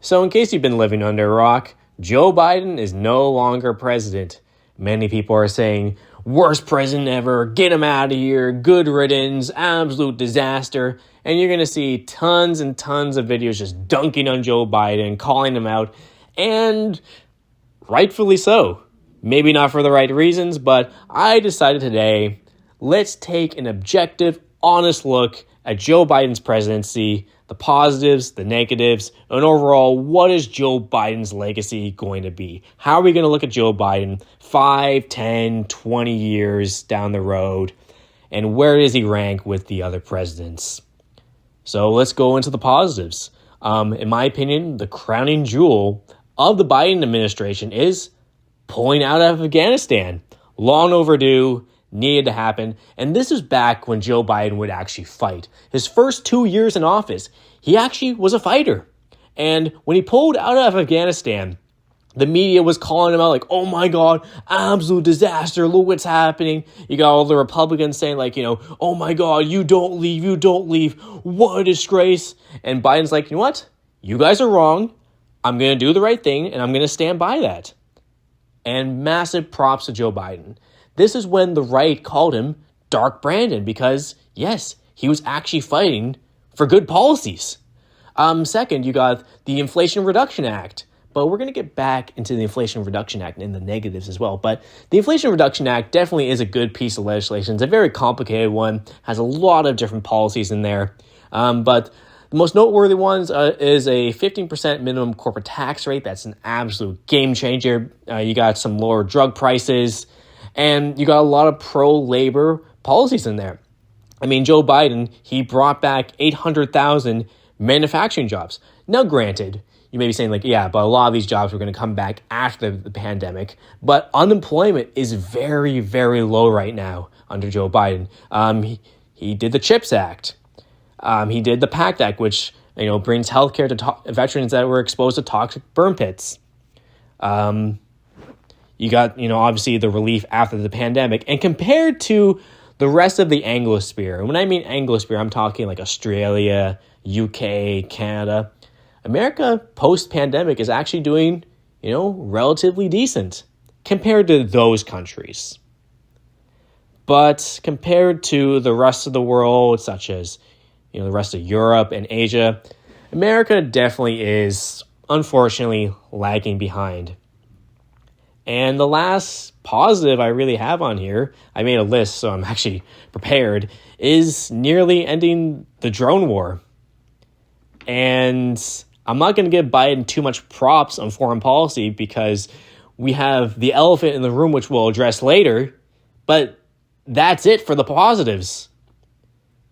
So in case you've been living under a rock, Joe Biden is no longer president. Many people are saying, worst president ever, get him out of here, good riddance, absolute disaster. And you're going to see tons and tons of videos just dunking on Joe Biden, calling him out, and rightfully so. Maybe not for the right reasons, but I decided today, let's take an objective, honest look at Joe Biden's presidency, the positives, the negatives, and overall, what is Joe Biden's legacy going to be? How are we going to look at Joe Biden 5, 10, 20 years down the road? And where does he rank with the other presidents? So let's go into the positives. In my opinion, the crowning jewel of the Biden administration is pulling out of Afghanistan. Long overdue, needed to happen. And this is back when Joe Biden would actually fight. His first 2 years in office, he actually was a fighter. And when he pulled out of Afghanistan, the media was calling him out like, oh my God, absolute disaster. Look what's happening. You got all the Republicans saying like, oh my God, you don't leave. What a disgrace. And Biden's like, you know what? You guys are wrong. I'm going to do the right thing and I'm going to stand by that. And massive props to Joe Biden. This is when the right called him Dark Brandon because, yes, he was actually fighting for good policies. Second, you got the Inflation Reduction Act. But we're going to get back into the Inflation Reduction Act and the negatives as well. But the Inflation Reduction Act definitely is a good piece of legislation. It's a very complicated one, has a lot of different policies in there. But the most noteworthy ones is a 15% minimum corporate tax rate. That's an absolute game changer. You got some lower drug prices, and you got a lot of pro-labor policies in there. I mean, Joe Biden, he brought back 800,000 manufacturing jobs. Now, granted, you may be saying like, yeah, but a lot of these jobs were going to come back after the pandemic. But unemployment is very, very low right now under Joe Biden. He did the CHIPS Act. He did the PACT Act, which brings healthcare to veterans that were exposed to toxic burn pits. You got obviously the relief after the pandemic, and compared to the rest of the Anglosphere, and when I mean Anglosphere, I'm talking like Australia, UK, Canada. America post-pandemic is actually doing, relatively decent compared to those countries. But compared to the rest of the world, such as, the rest of Europe and Asia, America definitely is, unfortunately, lagging behind. And the last positive I really have on here, I made a list, so I'm actually prepared, is nearly ending the drone war. And I'm not going to give Biden too much props on foreign policy because we have the elephant in the room, which we'll address later, but that's it for the positives.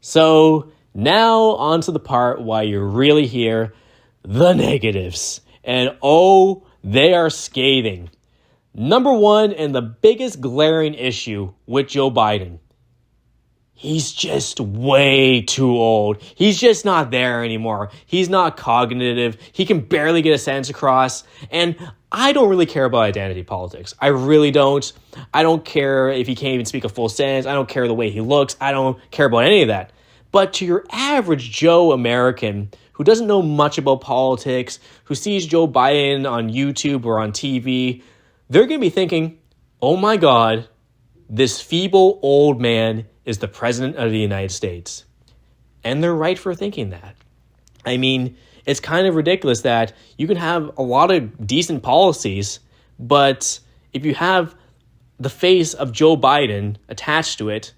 So now on to the part why you're really here, the negatives. And oh, they are scathing. Number one, and the biggest glaring issue with Joe Biden, he's just way too old. He's just not there anymore. He's not cognitive. He can barely get a sentence across. And I don't really care about identity politics. I really don't. I don't care if he can't even speak a full sentence. I don't care the way he looks. I don't care about any of that. But to your average Joe American who doesn't know much about politics, who sees Joe Biden on YouTube or on TV, they're going to be thinking, oh my God, this feeble old man is the president of the United States. And they're right for thinking that. I mean, it's kind of ridiculous that you can have a lot of decent policies, but if you have the face of Joe Biden attached to it,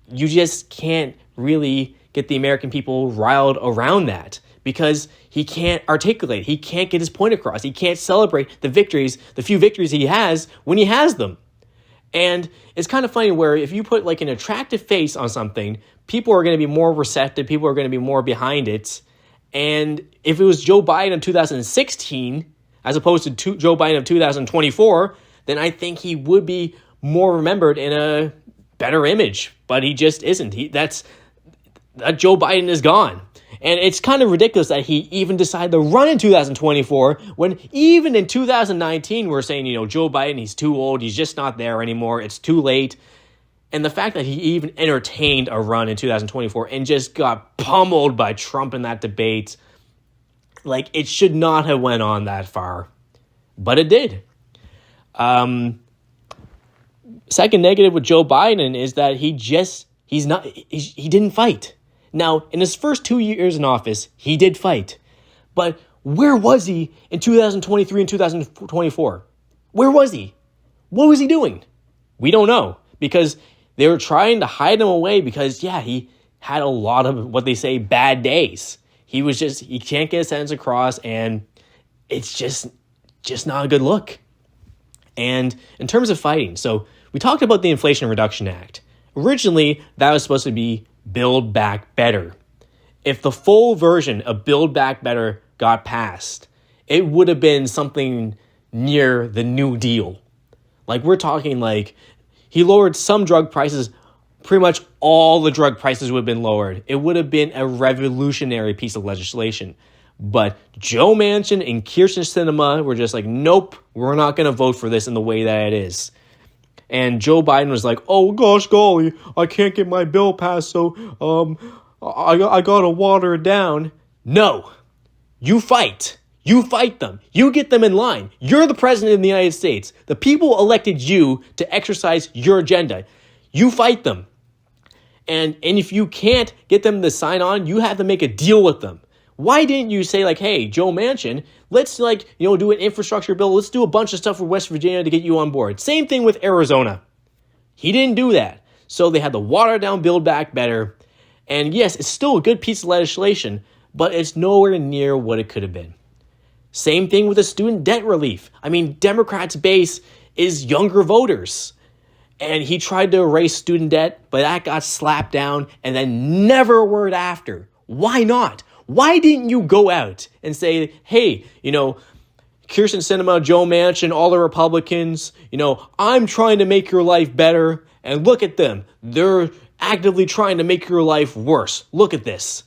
you just can't really get the American people riled around that because he can't articulate. He can't get his point across. He can't celebrate the victories, the few victories he has when he has them. And it's kind of funny where if you put like an attractive face on something, people are going to be more receptive. People are going to be more behind it. And if it was Joe Biden of 2016, as opposed to Joe Biden of 2024, then I think he would be more remembered in a better image. But he just isn't. That Joe Biden is gone. And it's kind of ridiculous that he even decided to run in 2024 when even in 2019 we're saying, Joe Biden, he's too old. He's just not there anymore. It's too late. And the fact that he even entertained a run in 2024 and just got pummeled by Trump in that debate, Like, it should not have went on that far, but it did. Second negative with Joe Biden is that he didn't fight. Now, in his first 2 years in office, he did fight. But where was he in 2023 and 2024? Where was he? What was he doing? We don't know, because they were trying to hide him away because, he had a lot of what they say bad days. He can't get a sentence across, and it's just not a good look. And in terms of fighting, so we talked about the Inflation Reduction Act. Originally, that was supposed to be Build Back Better. If the full version of Build Back Better got passed, it would have been something near the New Deal. Like, we're talking like he lowered some drug prices. Pretty much all the drug prices would have been lowered. It would have been a revolutionary piece of legislation. But Joe Manchin and Kyrsten Sinema were just like, nope, we're not going to vote for this in the way that it is. And Joe Biden was like, oh gosh golly, I can't get my bill passed, so I got to water it down. No, you fight. You fight them. You get them in line. You're the president of the United States. The people elected you to exercise your agenda. You fight them. And if you can't get them to sign on, you have to make a deal with them. Why didn't you say, like, hey, Joe Manchin, let's do an infrastructure bill. Let's do a bunch of stuff for West Virginia to get you on board. Same thing with Arizona. He didn't do that. So they had to water down Build Back Better. And yes, it's still a good piece of legislation, but it's nowhere near what it could have been. Same thing with the student debt relief. I mean, Democrats' base is younger voters. And he tried to erase student debt, but that got slapped down, and then never a word after. Why not? Why didn't you go out and say, hey, Kyrsten Sinema, Joe Manchin, all the Republicans, I'm trying to make your life better, and look at them. They're actively trying to make your life worse. Look at this.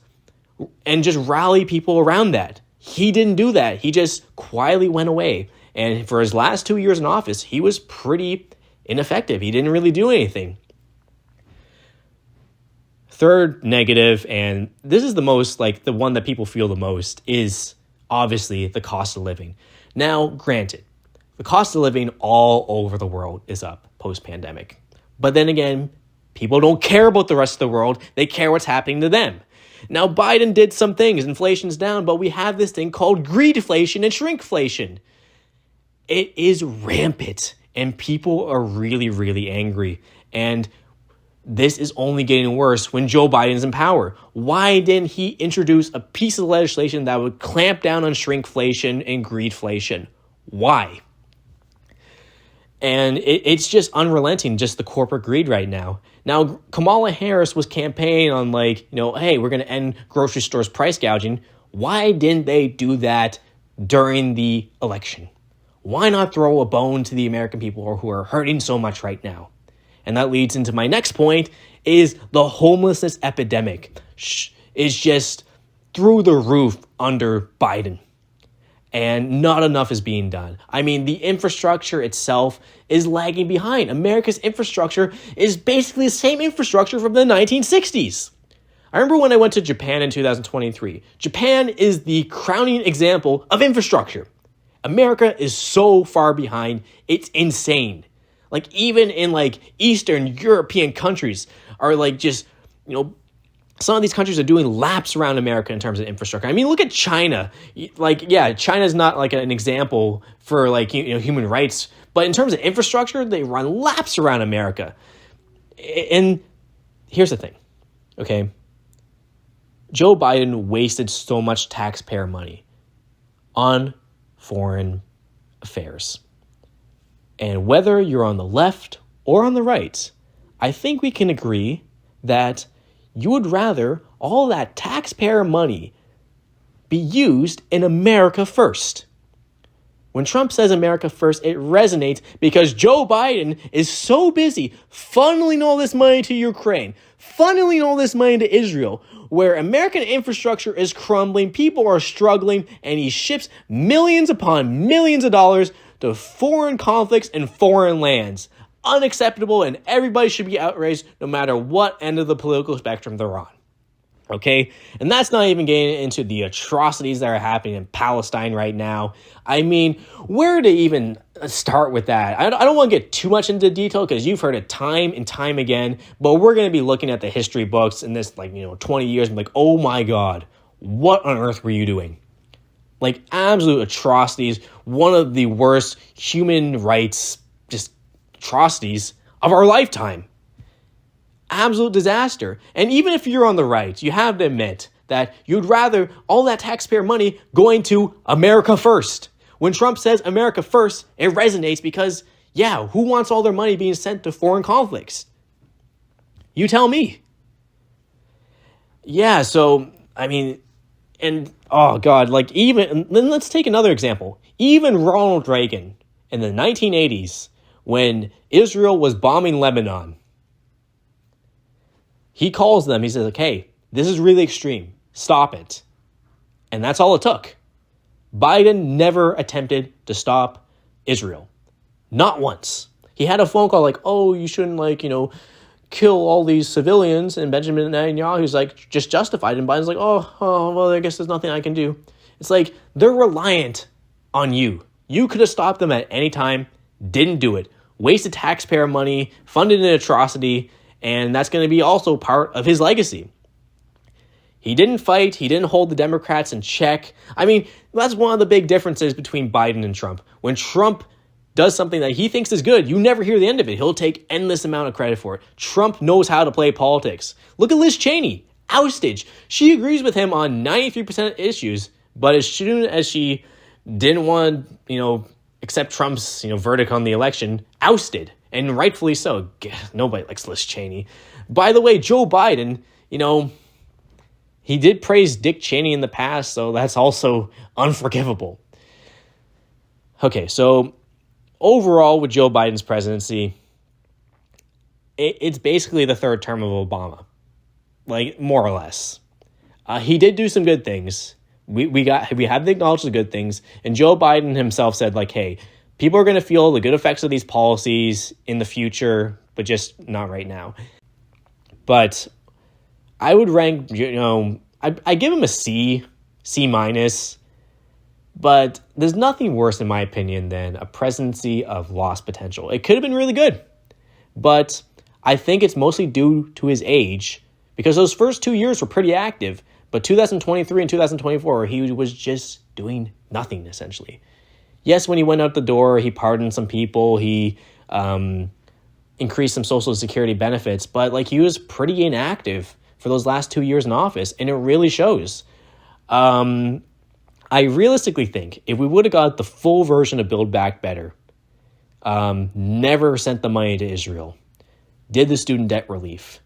And just rally people around that. He didn't do that. He just quietly went away. And for his last 2 years in office, he was pretty ineffective. He didn't really do anything. Third negative, and this is the most, the one that people feel the most, is obviously the cost of living. Now, granted, the cost of living all over the world is up post-pandemic. But then again, people don't care about the rest of the world. They care what's happening to them. Now, Biden did some things. Inflation's down, but we have this thing called greedflation and shrinkflation. It is rampant. And people are really, really angry. And this is only getting worse when Joe Biden's in power. Why didn't he introduce a piece of legislation that would clamp down on shrinkflation and greedflation? Why? And it's just unrelenting, just the corporate greed right now. Now, Kamala Harris was campaigning on hey, we're going to end grocery stores price gouging. Why didn't they do that during the election? Why not throw a bone to the American people who are hurting so much right now? And that leads into my next point, is the homelessness epidemic is just through the roof under Biden. And not enough is being done. I mean, the infrastructure itself is lagging behind. America's infrastructure is basically the same infrastructure from the 1960s. I remember when I went to Japan in 2023. Japan is the crowning example of infrastructure. America is so far behind, it's insane. Even in Eastern European countries are some of these countries are doing laps around America in terms of infrastructure. I mean, look at China. China's not an example for human rights, but in terms of infrastructure, they run laps around America. And here's the thing, okay? Joe Biden wasted so much taxpayer money on foreign affairs. And whether you're on the left or on the right, I think we can agree that you would rather all that taxpayer money be used in America first. When Trump says America first, it resonates because Joe Biden is so busy funneling all this money to Ukraine, funneling all this money to Israel, where American infrastructure is crumbling, people are struggling, and he ships millions upon millions of dollars to foreign conflicts and foreign lands. Unacceptable, and everybody should be outraged no matter what end of the political spectrum they're on. Okay, and that's not even getting into the atrocities that are happening in Palestine right now. I mean, where to even start with that? I don't want to get too much into detail because you've heard it time and time again, but we're going to be looking at the history books in this, 20 years and oh my God, what on earth were you doing? Like, absolute atrocities, one of the worst human rights, just atrocities of our lifetime. Absolute disaster. And even if you're on the right, you have to admit that you'd rather all that taxpayer money going to America first. When Trump says America first, it resonates because, yeah, who wants all their money being sent to foreign conflicts? You tell me. Yeah, so, I mean, and, oh God, then let's take another example. Even Ronald Reagan in the 1980s, when Israel was bombing Lebanon, he calls them, he says, hey, this is really extreme. Stop it. And that's all it took. Biden never attempted to stop Israel. Not once. He had a phone call oh, you shouldn't, kill all these civilians. And Benjamin Netanyahu's just justified. And Biden's oh, well, I guess there's nothing I can do. It's they're reliant on you. You could have stopped them at any time. Didn't do it. Wasted taxpayer money, funded an atrocity, and that's going to be also part of his legacy. He didn't fight. He didn't hold the Democrats in check. I mean, that's one of the big differences between Biden and Trump. When Trump does something that he thinks is good, you never hear the end of it. He'll take endless amount of credit for it. Trump knows how to play politics. Look at Liz Cheney. Ousted. She agrees with him on 93% of issues, but as soon as she didn't want, accept Trump's, verdict on the election, ousted. And rightfully so. Nobody likes Liz Cheney. By the way, Joe Biden, he did praise Dick Cheney in the past, so that's also unforgivable. Okay, so overall with Joe Biden's presidency, it's basically the third term of Obama, more or less. He did do some good things. We have to acknowledge the good things, and Joe Biden himself said hey, people are going to feel the good effects of these policies in the future, but just not right now. But I would rank, I give him a C minus, but there's nothing worse, in my opinion, than a presidency of lost potential. It could have been really good, but I think it's mostly due to his age, because those first 2 years were pretty active, but 2023 and 2024, he was just doing nothing, essentially. Yes, when he went out the door, he pardoned some people, he increased some Social Security benefits, but he was pretty inactive for those last 2 years in office, and it really shows. I realistically think if we would have got the full version of Build Back Better, never sent the money to Israel, did the student debt relief,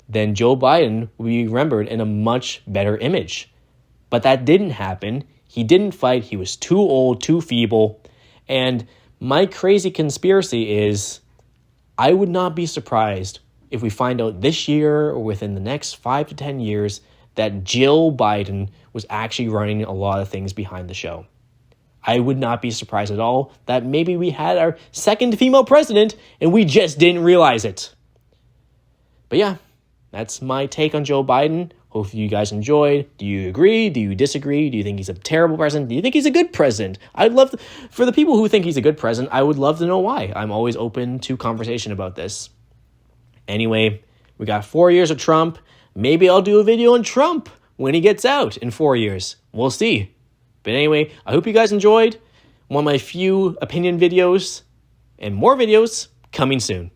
then Joe Biden would be remembered in a much better image. But that didn't happen. He didn't fight. He was too old, too feeble. And my crazy conspiracy is I would not be surprised if we find out this year or within the next 5 to 10 years that Jill Biden was actually running a lot of things behind the show. I would not be surprised at all that maybe we had our second female president and we just didn't realize it. But yeah, that's my take on Joe Biden. Hope you guys enjoyed. Do you agree? Do you disagree? Do you think he's a terrible president? Do you think he's a good president? I'd love to, for the people who think he's a good president, I would love to know why. I'm always open to conversation about this. Anyway, we got 4 years of Trump. Maybe I'll do a video on Trump when he gets out in 4 years. We'll see. But anyway, I hope you guys enjoyed one of my few opinion videos, and more videos coming soon.